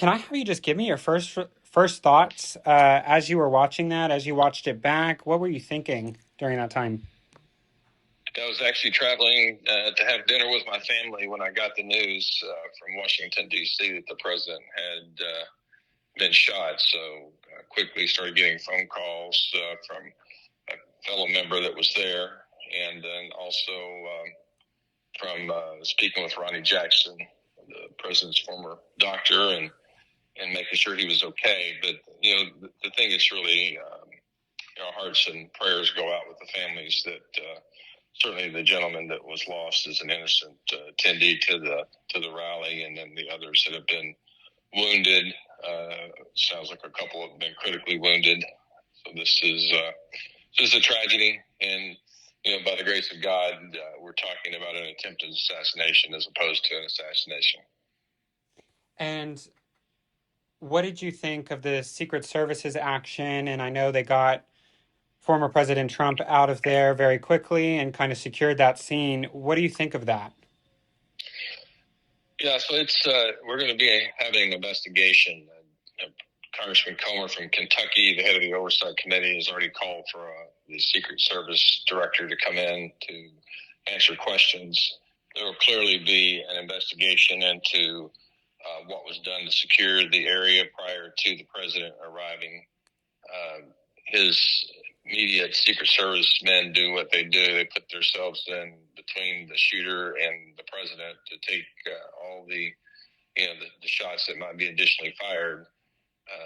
Can I have you just give me your first thoughts as you were watching that, as you watched it back? What were you thinking during that time? I was actually traveling to have dinner with my family when I got the news from Washington, D.C. that the president had been shot. So quickly started getting phone calls from a fellow member that was there, and then also from speaking with Ronnie Jackson, the president's former doctor, and making sure he was okay. But, the thing is really, our hearts and prayers go out with the families that certainly the gentleman that was lost is an innocent attendee to the rally, and then the others that have been wounded. Sounds like a couple have been critically wounded. So this is a tragedy, and by the grace of God, we're talking about an attempted assassination as opposed to an assassination. And what did you think of the Secret Service's action? And I know they got former President Trump out of there very quickly and kind of secured that scene. What do you think of that? Yeah, so it's we're going to be having an investigation. Congressman Comer from Kentucky, the head of the Oversight Committee, has already called for the Secret Service director to come in to answer questions. There will clearly be an investigation into what was done to secure the area prior to the president arriving. His immediate Secret Service men do what they do. They put themselves in between the shooter and the president to take all the shots that might be additionally fired.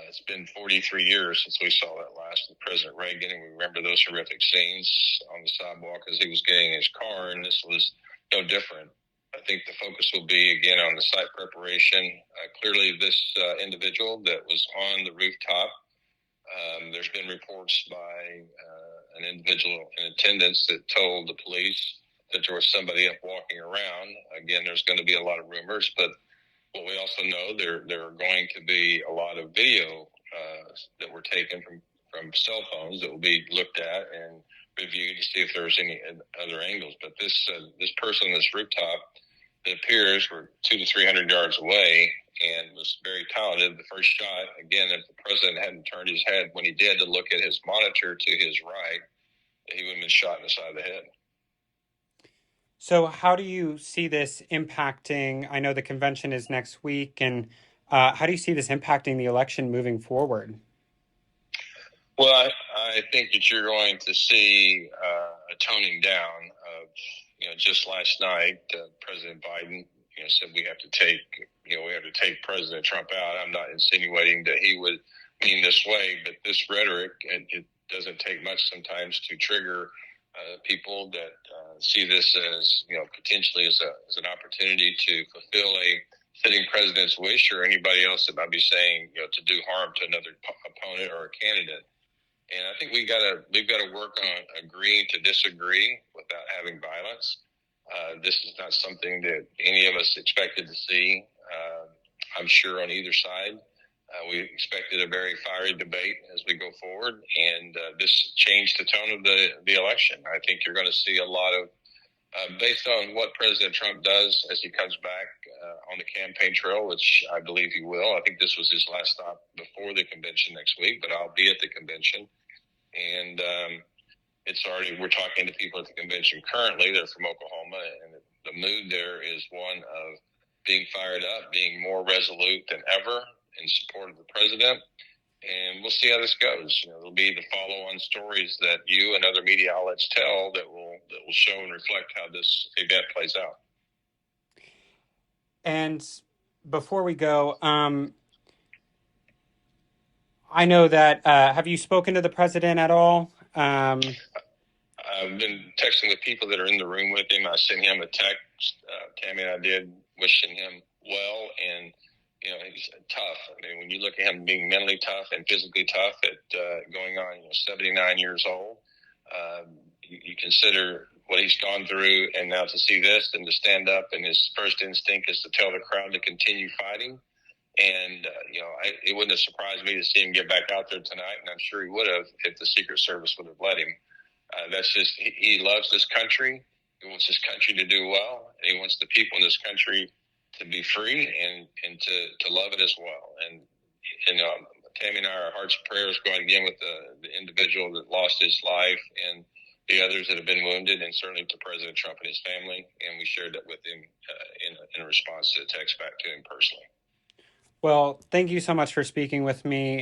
It's been 43 years since we saw that last with President Reagan, and we remember those horrific scenes on the sidewalk as he was getting in his car, and this was no different. I think the focus will be, again, on the site preparation. Clearly, this individual that was on the rooftop, there's been reports by an individual in attendance that told the police that there was somebody up walking around. Again, there's going to be a lot of rumors, but what we also know, there are going to be a lot of video that were taken from cell phones that will be looked at and reviewed to see if there's any other angles. But this person on this rooftop, it appears, were 200 to 300 yards away and was very talented. The first shot, again, if the president hadn't turned his head when he did to look at his monitor to his right, he would have been shot in the side of the head. So, how do you see this impacting? I know the convention is next week, and how do you see this impacting the election moving forward? Well, I think that you're going to see a toning down of, just last night, President Biden, said we have to take President Trump out. I'm not insinuating that he would mean this way, but this rhetoric, it doesn't take much sometimes to trigger people that see this as, potentially as an opportunity to fulfill a sitting president's wish, or anybody else that might be saying, to do harm to another opponent or a candidate. And I think we've got to work on agreeing to disagree without having violence. This is not something that any of us expected to see. I'm sure on either side, we expected a very fiery debate as we go forward, and this changed the tone of the election. I think you're going to see a lot of, based on what President Trump does as he comes back on the campaign trail, which I believe he will. I think this was his last stop before the convention next week, but I'll be at the convention. And we're talking to people at the convention currently. They're from Oklahoma, and the mood there is one of being fired up, being more resolute than ever in support of the president. And we'll see how this goes. There'll be the follow-on stories that you and other media outlets tell that will show and reflect how this event plays out. And before we go, I know that have you spoken to the president at all? I've been texting with people that are in the room with him. I sent him a text. Tammy and I did, wishing him well, and he's tough. I mean, when you look at him being mentally tough and physically tough at going on 79 years old, you consider what he's gone through, and now to see this and to stand up, and his first instinct is to tell the crowd to continue fighting. And, it wouldn't have surprised me to see him get back out there tonight, and I'm sure he would have if the Secret Service would have let him. That's just, he loves this country. He wants this country to do well. And he wants the people in this country to be free and to love it as well. And Tammy and I, our hearts and prayers go out again with the individual that lost his life and the others that have been wounded, and certainly to President Trump and his family. And we shared that with him in a response to the text back to him personally. Well, thank you so much for speaking with me.